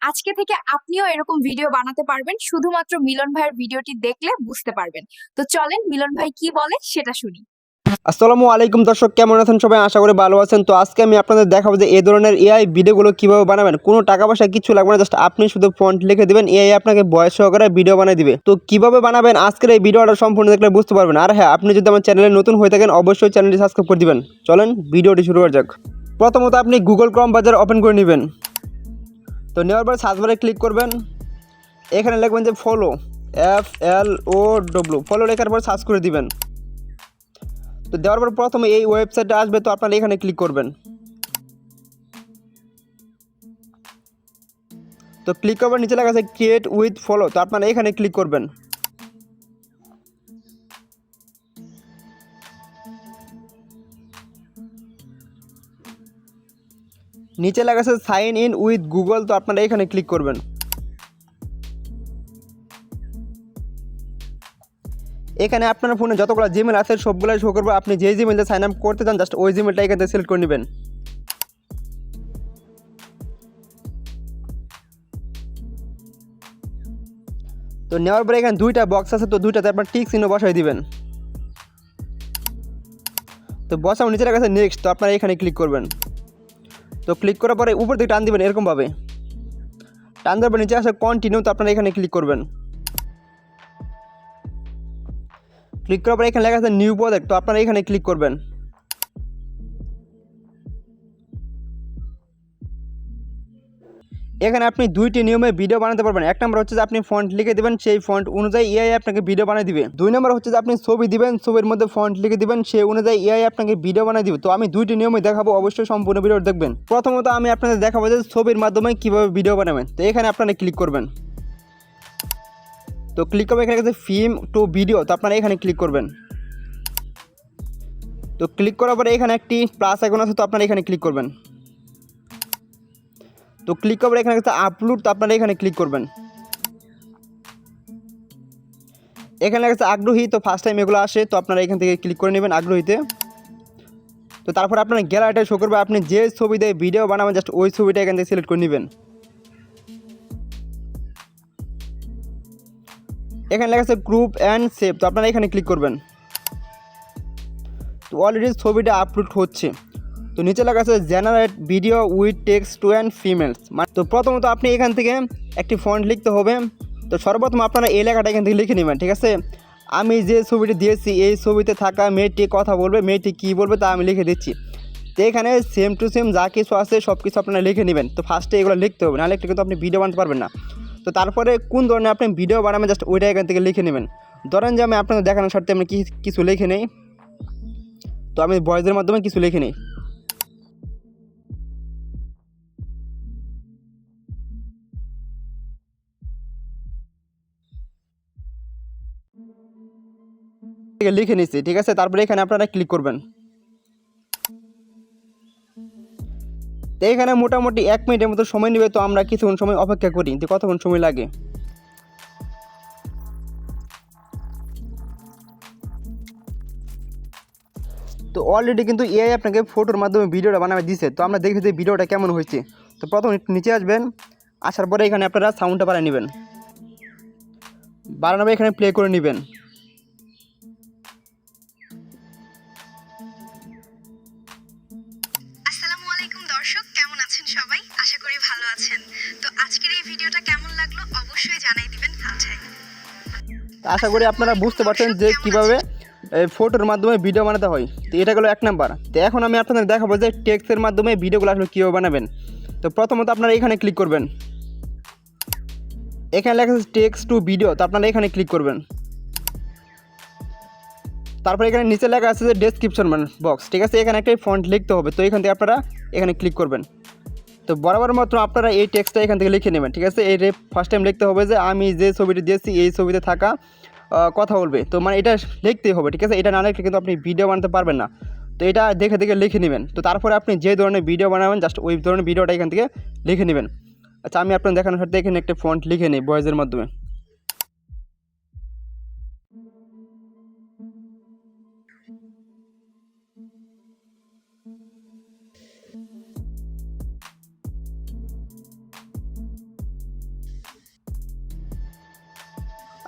আজকে থেকে আপনিও এরকম ভিডিও বানাতে পারবেন, শুধুমাত্র মিলন ভাইয়ের ভিডিওটি দেখলে বুঝতে পারবেন। তো চলেন মিলন ভাই কি বলে সেটা শুনি। আসসালামু আলাইকুম দর্শক, কেমন আছেন সবাই? আশা করি ভালো আছেন। তো আজকে আমি আপনাদের দেখাবো যে এই ধরনের এআই ভিডিওগুলো কিভাবে বানাবেন। কোনো টাকা পয়সা কিছু লাগবে না, জাস্ট আপনি শুধু ফন্ট লিখে দিবেন, এআই আপনাকে ভয়েস সহকারে ভিডিও বানিয়ে দিবে। তো কিভাবে বানাবেন আজকের এই ভিডিওটা সম্পূর্ণ দেখলে বুঝতে পারবেন। আর হ্যাঁ, আপনি যদি আমার চ্যানেলে নতুন হয়ে থাকেন অবশ্যই চ্যানেলটি সাবস্ক্রাইব করে দিবেন। চলেন ভিডিওটি শুরু করা যাক। প্রথমত আপনি গুগল ক্রোম ব্রাউজার ওপেন করে নেবেন। তো নেওয়ার পর সার্চ বারে ক্লিক করবেন, এখানে লিখবেন যে ফলো, FLOW, ফলো লেখার পর সার্চ করে দিবেন। তো দেওয়ার পর প্রথমে এই ওয়েবসাইটে আসবে, তো আপনারা এখানে ক্লিক করবেন। তো ক্লিক করবেন, নিচে লেখা আছে ক্রিয়েট উইথ ফলো, তো আপনারা এখানে ক্লিক করবেন। নিচে লেখা আছে সাইন ইন উইথ গুগল, তো আপনারা এখানে ক্লিক করবেন। এখানে আপনার ফোনে যতগুলো জিমেল আছে সবগুলো শো করবে। আপনি যে জিমেলটা সাইন আপ করতে চান জাস্ট ওই জিমেলটা এখান থেকে সিলেক্ট করে নেবেন। তো নেওয়ার পরে এখানে দুইটা বক্স আছে, তো দুইটাতে আপনার টিক চিহ্ন বসাই দিবেন। তো বসাও, নিচে লেখা আছে নেক্সট, তো আপনারা এখানে ক্লিক করবেন। তো ক্লিক করার পরে উপর দিকে টান দিবেন এরকমভাবে। টান দেওয়ার পর নিচে আসে কন্টিনিউ, তো আপনারা এখানে ক্লিক করবেন। ক্লিক করার পরে এখানে লেখা আছে নিউ প্রজেক্ট, তো আপনারা এখানে ক্লিক করবেন। এখানে আপনি দুইটি নিয়মে ভিডিও বানাতে পারবেন। এক নম্বর হচ্ছে যে আপনি ফন্ট লিখে দিবেন, সেই ফন্ট অনুযায়ী এআই আপনাকে ভিডিও বানিয়ে দিবে। দুই নম্বর হচ্ছে যে আপনি ছবি দিবেন, ছবির মধ্যে ফন্ট লিখে দিবেন, সেই অনুযায়ী এআই আপনাকে ভিডিও বানিয়ে দিবে। তো আমি দুইটি নিয়মই দেখাবো, অবশ্যই সম্পূর্ণ ভিডিও দেখবেন। প্রথমত আমি আপনাদের দেখাবো যে ছবির মাধ্যমে কিভাবে ভিডিও বানাবেন। তো এখানে আপনারা ক্লিক করবেন। তো ক্লিক করবেন, এখানে আছে ফিল্ম টু ভিডিও, তো আপনারা এখানে ক্লিক করবেন। তো ক্লিক করার পরে এখানে একটি প্লাস আইকন আছে, তো আপনারা এখানে ক্লিক করবেন। তো ক্লিক করার পরে এখানে আছে আপলোড, তো আপনারা এখানে ক্লিক করবেন। এখানে আছে আগ্রহী, তো ফার্স্ট টাইম এগুলো আসে, তো আপনারা এখান থেকে ক্লিক করে নেবেন আগ্রহীতে। তো তারপর আপনার গ্যালারিটা শো করবে, আপনি যে ছবি দিয়ে ভিডিও বানাবেন জাস্ট ওই ছবিটা এখান থেকে সিলেক্ট করে নেবেন। এখানে লেখা আছে গ্রুপ অ্যান্ড সেভ, তো আপনারা এখানে ক্লিক করবেন। তো অলরেডি ছবিটা আপলোড হচ্ছে। তো নিচে লেখা আছে generate video with text to and females. তো প্রথমত আপনি এখান থেকে একটি ফন্ট লিখতে হবে। তো সর্বপ্রথম আপনারা এই লেখাটা এখান থেকে লিখে নেবেন, ঠিক আছে। আমি যে ছবিটি দিয়েছি এই ছবিতে থাকা মেয়েটি কথা বলবে, মেয়েটি কী বলবে তা আমি লিখে দিচ্ছি। তো এখানে সেম টু সেম যা কিছু আছে সব কিছু আপনারা লিখে নেবেন। তো ফার্স্টে এগুলো লিখতে হবে, নাহলে কিন্তু আপনি ভিডিও বানাতে পারবেন না। তো তারপরে কোন ধরনের আপনি ভিডিও বানাবেন জাস্ট ওইটা এখান থেকে লিখে নেবেন। ধরেন যে আমি আপনাদের দেখানোর স্বার্থে আমি কিছু লিখে নেই, তো আমি ভয়েসের মাধ্যমে কিছু লিখে নিই। লিখে নিচ্ছি, ঠিক আছে। তারপরে এখানে আপনারা ক্লিক করবেন। তো এখানে মোটামুটি 1 মিনিটের মতো সময় নেবে, তো আমরা কিছুক্ষণ সময় অপেক্ষা করি যে কতক্ষণ সময় লাগে। তো অলরেডি কিন্তু এআই আপনাকে ফটোর মাধ্যমে ভিডিওটা বানাবে দিছে। তো আমরা দেখি যে ভিডিওটা কেমন হয়েছে। তো প্রথম একটু নিচে আসবেন, আসার পরে এখানে আপনারা সাউন্ডটা বাড়িয়ে নেবেন, বাড়ানো এখানে প্লে করে নেবেন। আসসালামু আলাইকুম দর্শক, কেমন আছেন সবাই? আশা করি ভালো আছেন। তো আজকের এই ভিডিওটা কেমন লাগলো অবশ্যই জানাই দিবেন কমেন্টে। তো আশা করি আপনারা বুঝতে পারছেন যে কীভাবে ফটোর মাধ্যমে ভিডিও বানাতে হয়। তো এটা গেলো 1 নাম্বার। তো এখন আমি আপনাদের দেখাবো যে টেক্সটের মাধ্যমে ভিডিওগুলো আসলে কীভাবে বানাবেন। তো প্রথমত আপনারা এখানে ক্লিক করবেন, এখানে লেখা আছে টেক্সট টু ভিডিও, তো আপনারা এখানে ক্লিক করবেন। তারপরে এখানে নিচে লেখা আছে যে ডেসক্রিপশন বক্স, ঠিক আছে। এখানে একটা ফন্ট লিখতে হবে, তো এখান থেকে আপনারা এখানে ক্লিক করবেন। তো বরাবর মাত্র আপনারা এই টেক্সটটা এখান থেকে লিখে নেবেন, ঠিক আছে। এই ফার্স্ট টাইম লিখতে হবে যে আমি যে ছবিটি দিয়েছি এই ছবিতে থাকা কথা বলবে, তো মানে এটা লিখতেই হবে, ঠিক আছে। এটা না লিখলে কিন্তু আপনি ভিডিও বানাতে পারবেন না। তো এটা দেখে দেখে লিখে নেবেন। তো তারপরে আপনি যে ধরনের ভিডিও বানাবেন জাস্ট ওই ধরনের ভিডিওটা এখান থেকে লিখে নেবেন। আচ্ছা, আমি আপনার দেখানোর সাথে এখানে একটা ফন্ট লিখে নিই ভয়েসের মাধ্যমে।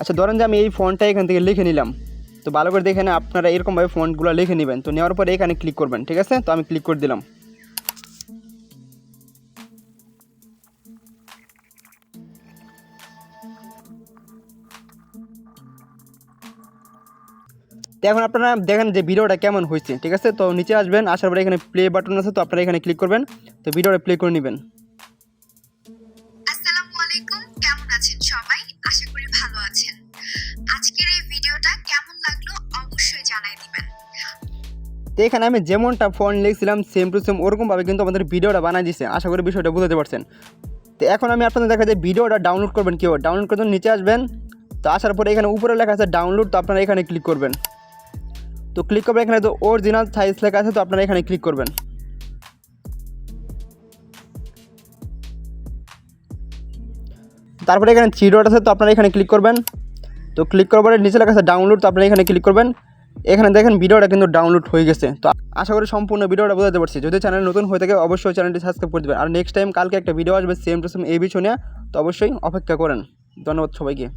আচ্ছা ধরেন যে আমি এই ফন্টটা এখান থেকে লিখে নিলাম, তো ভালো করে দেখে না আপনারা এরকমভাবে ফন্টগুলো লিখে নেবেন। তো নেওয়ার পরে এখানে ক্লিক করবেন, ঠিক আছে? তো আমি ক্লিক করে দিলাম। তো এখন আপনারা দেখেন যে ভিডিওটা কেমন হয়েছে, ঠিক আছে? তো নিচে আসবেন, আসার পরে এখানে প্লে বাটন আছে, তো আপনারা এখানে ক্লিক করবেন, তো ভিডিওটা প্লে করে নেবেন। আসসালামু আলাইকুম, কেমন আছেন সবাই? আশা করি ভালো আছেন। আজকের এই ভিডিওটা কেমন লাগলো অবশ্যই জানাই দিবেন। তো এখানে আমি যেমনটা ফন্ট লিখছিলাম সেম টু সেম ওরকমভাবে কিন্তু আমাদের ভিডিওটা বানাই দিছে। আশা করি বিষয়টা বুঝতে পারছেন। তো এখন আমি আপনাদের দেখা যায় ভিডিওটা ডাউনলোড করবেন কীভাবে। ডাউনলোড করতে নিচে আসবেন, তো আসার পরে এখানে উপরে লেখা আছে ডাউনলোড, তো আপনারা এখানে ক্লিক করবেন। তো ক্লিক করবেন, এখানে তো অরিজিনাল সাইজ লেখা আছে, তো আপনারা এখানে ক্লিক করবেন। তারপরে এখানে থ্রি ডট আছে, তো আপনারা এখানে ক্লিক করবেন। তো ক্লিক করার পরে নিচে লেখা আছে ডাউনলোড, তো আপনারা এখানে ক্লিক করবেন। এখানে দেখেন ভিডিওটা কিন্তু ডাউনলোড হয়ে গেছে। তো আশা করি সম্পূর্ণ ভিডিওটা বোঝাতে পারছি। যদি চ্যানেল নতুন হয়ে থাকে অবশ্যই চ্যানেলটি সাবস্ক্রাইব করে দেবেন। আর নেক্সট টাইম কালকে একটা ভিডিও আসবে সেম টু সেম এই বিষয় নিয়ে, তো অবশ্যই অপেক্ষা করেন। ধন্যবাদ সবাইকে।